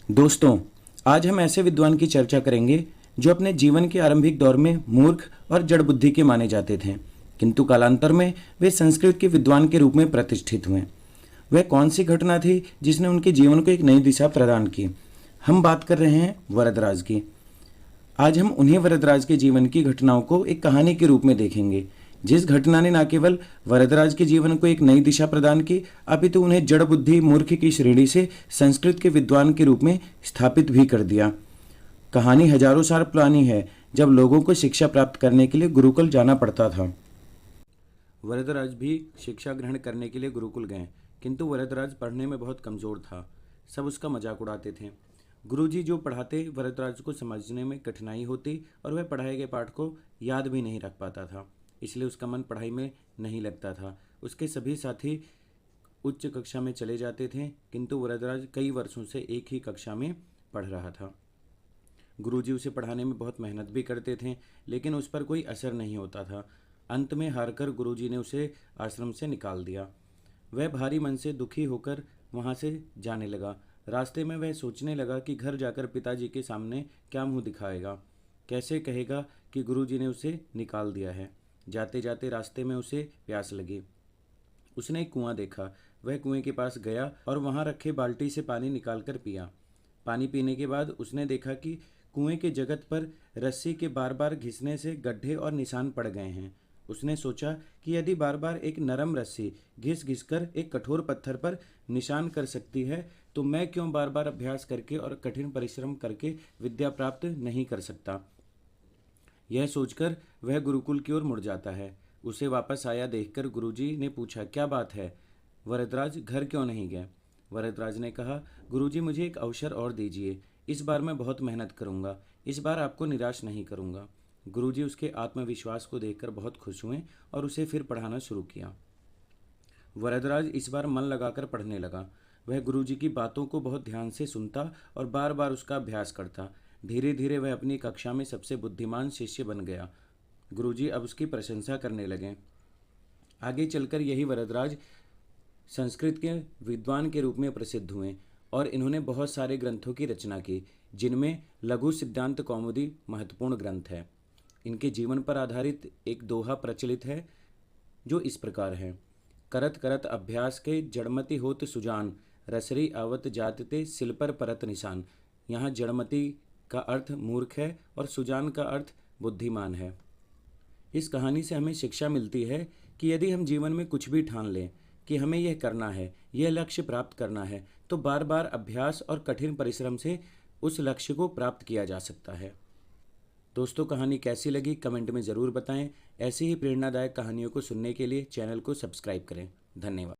दोस्तों, आज हम ऐसे विद्वान की चर्चा करेंगे जो अपने जीवन के आरंभिक दौर में मूर्ख और जड़ बुद्धि के माने जाते थे, किंतु कालांतर में वे संस्कृत के विद्वान के रूप में प्रतिष्ठित हुए। वह कौन सी घटना थी जिसने उनके जीवन को एक नई दिशा प्रदान की? हम बात कर रहे हैं वरदराज की। आज हम उन्हीं वरदराज के जीवन की घटनाओं को एक कहानी के रूप में देखेंगे, जिस घटना ने न केवल वरदराज के जीवन को एक नई दिशा प्रदान की, अपितु उन्हें जड़ बुद्धि मूर्ख की श्रेणी से संस्कृत के विद्वान के रूप में स्थापित भी कर दिया। कहानी हजारों साल पुरानी है, जब लोगों को शिक्षा प्राप्त करने के लिए गुरुकुल जाना पड़ता था। वरदराज भी शिक्षा ग्रहण करने के लिए गुरुकुल गए, किंतु वरदराज पढ़ने में बहुत कमज़ोर था। सब उसका मजाक उड़ाते थे। गुरुजी जो पढ़ाते वरदराज को समझने में कठिनाई होती और वह पढ़ाए गए पाठ को याद भी नहीं रख पाता था, इसलिए उसका मन पढ़ाई में नहीं लगता था। उसके सभी साथी उच्च कक्षा में चले जाते थे, किंतु वरदराज कई वर्षों से एक ही कक्षा में पढ़ रहा था। गुरुजी उसे पढ़ाने में बहुत मेहनत भी करते थे, लेकिन उस पर कोई असर नहीं होता था। अंत में हारकर गुरुजी ने उसे आश्रम से निकाल दिया। वह भारी मन से दुखी होकर वहाँ से जाने लगा। रास्ते में वह सोचने लगा कि घर जाकर पिताजी के सामने क्या मुंह दिखाएगा, कैसे कहेगा कि गुरुजी ने उसे निकाल दिया है। जाते जाते रास्ते में उसे प्यास लगी। उसने एक कुआं देखा। वह कुएं के पास गया और वहां रखे बाल्टी से पानी निकालकर पिया। पानी पीने के बाद उसने देखा कि कुएं के जगत पर रस्सी के बार बार घिसने से गड्ढे और निशान पड़ गए हैं। उसने सोचा कि यदि बार बार एक नरम रस्सी घिस घिस कर एक कठोर पत्थर पर निशान कर सकती है, तो मैं क्यों बार बार अभ्यास करके और कठिन परिश्रम करके विद्या प्राप्त नहीं कर सकता। यह सोचकर वह गुरुकुल की ओर मुड़ जाता है। उसे वापस आया देखकर गुरुजी ने पूछा, क्या बात है वरदराज, घर क्यों नहीं गए? वरदराज ने कहा, गुरुजी मुझे एक अवसर और दीजिए। इस बार मैं बहुत मेहनत करूंगा। इस बार आपको निराश नहीं करूंगा। गुरुजी उसके आत्मविश्वास को देखकर बहुत खुश हुए और उसे फिर पढ़ाना शुरू किया। वरदराज इस बार मन लगाकर पढ़ने लगा। वह गुरुजी की बातों को बहुत ध्यान से सुनता और बार बार उसका अभ्यास करता। धीरे धीरे वह अपनी कक्षा में सबसे बुद्धिमान शिष्य बन गया। गुरुजी अब उसकी प्रशंसा करने लगे। आगे चलकर यही वरदराज संस्कृत के विद्वान के रूप में प्रसिद्ध हुए और इन्होंने बहुत सारे ग्रंथों की रचना की, जिनमें लघु सिद्धांत कौमुदी महत्वपूर्ण ग्रंथ है। इनके जीवन पर आधारित एक दोहा प्रचलित है, जो इस प्रकार है। करत करत अभ्यास के जड़मति होत सुजान, रसरी आवत जातते सिल पर परत निशान। यहाँ जड़मति का अर्थ मूर्ख है और सुजान का अर्थ बुद्धिमान है। इस कहानी से हमें शिक्षा मिलती है कि यदि हम जीवन में कुछ भी ठान लें कि हमें यह करना है, यह लक्ष्य प्राप्त करना है, तो बार बार अभ्यास और कठिन परिश्रम से उस लक्ष्य को प्राप्त किया जा सकता है। दोस्तों, कहानी कैसी लगी कमेंट में ज़रूर बताएं। ऐसी ही प्रेरणादायक कहानियों को सुनने के लिए चैनल को सब्सक्राइब करें। धन्यवाद।